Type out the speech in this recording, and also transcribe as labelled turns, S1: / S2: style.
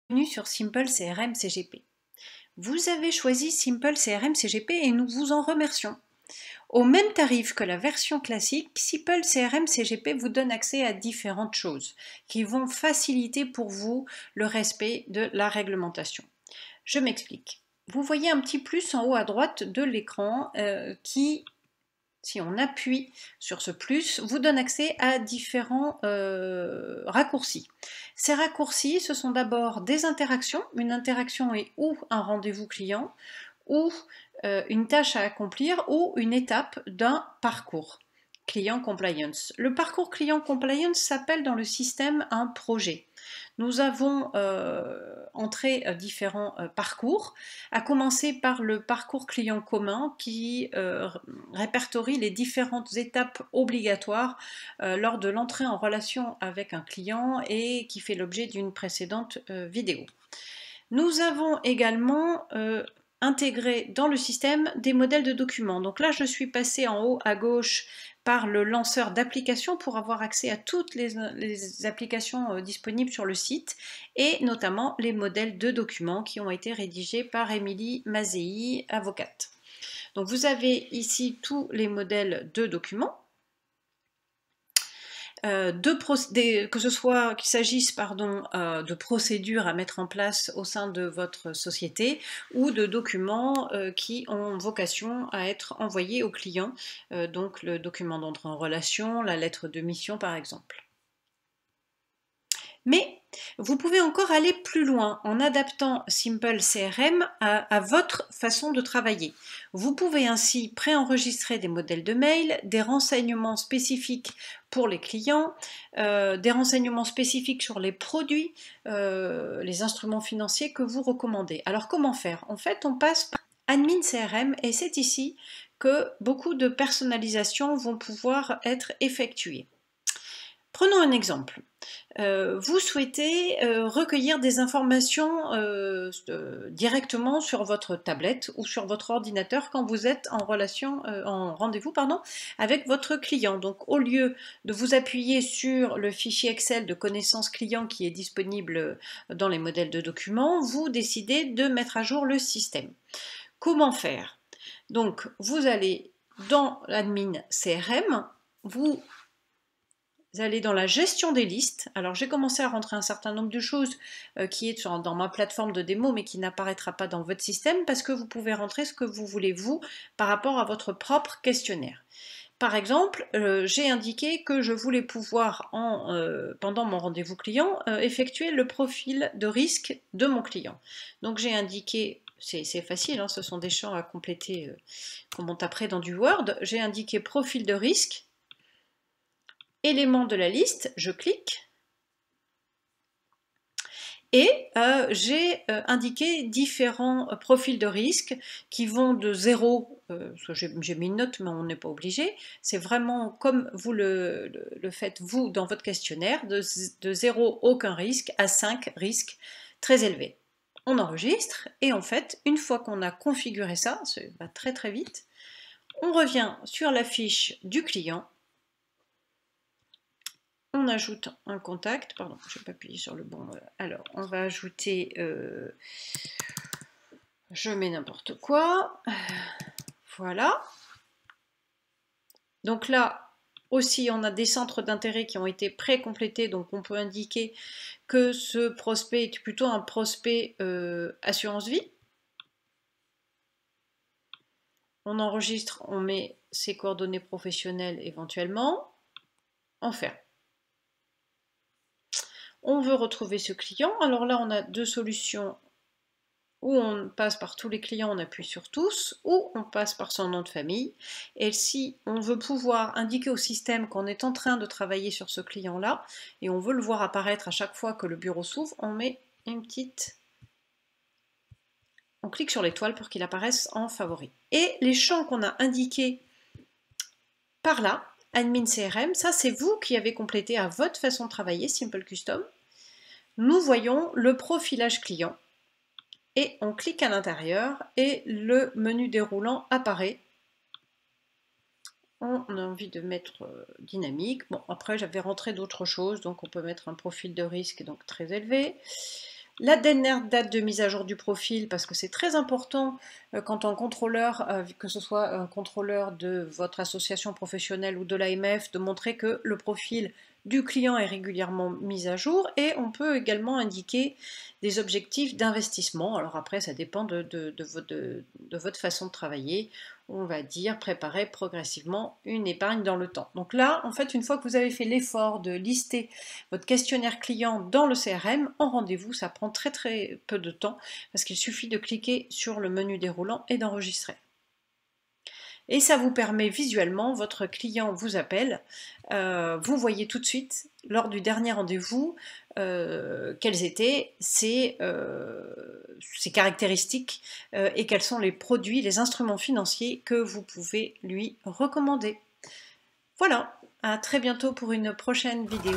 S1: Bienvenue sur Simple CRM CGP. Vous avez choisi Simple CRM CGP et nous vous en remercions. Au même tarif que la version classique, Simple CRM CGP vous donne accès à différentes choses qui vont faciliter pour vous le respect de la réglementation. Je m'explique. Vous voyez un petit plus en haut à droite de l'écran qui, si on appuie sur ce plus, vous donne accès à différents raccourcis. Ces raccourcis, ce sont d'abord des interactions. Une interaction est ou un rendez-vous client, ou une tâche à accomplir, ou une étape d'un parcours client compliance. Le parcours client compliance s'appelle dans le système un projet. Nous avons entré différents parcours, à commencer par le parcours client commun qui répertorie les différentes étapes obligatoires lors de l'entrée en relation avec un client et qui fait l'objet d'une précédente vidéo. Nous avons également intégré dans le système des modèles de documents. Donc là, je suis passée en haut à gauche par le lanceur d'applications pour avoir accès à toutes les applications disponibles sur le site et notamment les modèles de documents qui ont été rédigés par Émilie Mazei, avocate. Donc vous avez ici tous les modèles de documents. Que ce soit qu'il s'agisse de procédures à mettre en place au sein de votre société ou de documents qui ont vocation à être envoyés aux clients, donc le document d'entrée en relation, la lettre de mission par exemple. Mais vous pouvez encore aller plus loin en adaptant Simple CRM à votre façon de travailler. Vous pouvez ainsi préenregistrer des modèles de mail, des renseignements spécifiques pour les clients, des renseignements spécifiques sur les produits, les instruments financiers que vous recommandez. Alors comment faire? En fait, on passe par Admin CRM et c'est ici que beaucoup de personnalisations vont pouvoir être effectuées. Prenons un exemple. Vous souhaitez recueillir des informations directement sur votre tablette ou sur votre ordinateur quand vous êtes en rendez-vous avec votre client. Donc au lieu de vous appuyer sur le fichier Excel de connaissances clients qui est disponible dans les modèles de documents, vous décidez de mettre à jour le système. Comment faire? Donc vous allez dans l'admin CRM, vous allez dans la gestion des listes. Alors j'ai commencé à rentrer un certain nombre de choses qui est dans ma plateforme de démo mais qui n'apparaîtra pas dans votre système parce que vous pouvez rentrer ce que vous voulez vous par rapport à votre propre questionnaire. Par exemple, j'ai indiqué que je voulais pouvoir, pendant mon rendez-vous client, effectuer le profil de risque de mon client. Donc j'ai indiqué, c'est facile, hein, ce sont des champs à compléter qu'on monte après dans du Word, j'ai indiqué profil de risque, élément de la liste, je clique et j'ai indiqué différents profils de risque qui vont de 0, j'ai mis une note mais on n'est pas obligé, c'est vraiment comme vous le faites vous dans votre questionnaire, de 0 aucun risque à 5 risques très élevés. On enregistre et en fait une fois qu'on a configuré ça, ça va très très vite, on revient sur la fiche du client. On ajoute un contact, pardon, je n'ai pas appuyé sur le bon. Alors, on va ajouter, je mets n'importe quoi, voilà. Donc là aussi, on a des centres d'intérêt qui ont été pré-complétés, donc on peut indiquer que ce prospect est plutôt un prospect assurance vie. On enregistre, on met ses coordonnées professionnelles éventuellement, on ferme. On veut retrouver ce client, alors là on a deux solutions, où on passe par tous les clients, on appuie sur tous, ou on passe par son nom de famille. Et si on veut pouvoir indiquer au système qu'on est en train de travailler sur ce client-là, et on veut le voir apparaître à chaque fois que le bureau s'ouvre, on met une petite... On clique sur l'étoile pour qu'il apparaisse en favori. Et les champs qu'on a indiqués par là, Admin CRM, ça c'est vous qui avez complété à votre façon de travailler, Simple Custom. Nous voyons le profilage client. Et on clique à l'intérieur et le menu déroulant apparaît. On a envie de mettre dynamique. Bon, après j'avais rentré d'autres choses, donc on peut mettre un profil de risque donc très élevé. La dernière date de mise à jour du profil, parce que c'est très important quand un contrôleur, que ce soit un contrôleur de votre association professionnelle ou de l'AMF, de montrer que le profil du client est régulièrement mis à jour, et on peut également indiquer des objectifs d'investissement. Alors après, ça dépend de votre façon de travailler. On va dire préparer progressivement une épargne dans le temps. Donc là, en fait, une fois que vous avez fait l'effort de lister votre questionnaire client dans le CRM, en rendez-vous, ça prend très très peu de temps parce qu'il suffit de cliquer sur le menu déroulant et d'enregistrer. Et ça vous permet visuellement, votre client vous appelle, vous voyez tout de suite, lors du dernier rendez-vous, quelles étaient ses caractéristiques et quels sont les produits, les instruments financiers que vous pouvez lui recommander. Voilà, à très bientôt pour une prochaine vidéo.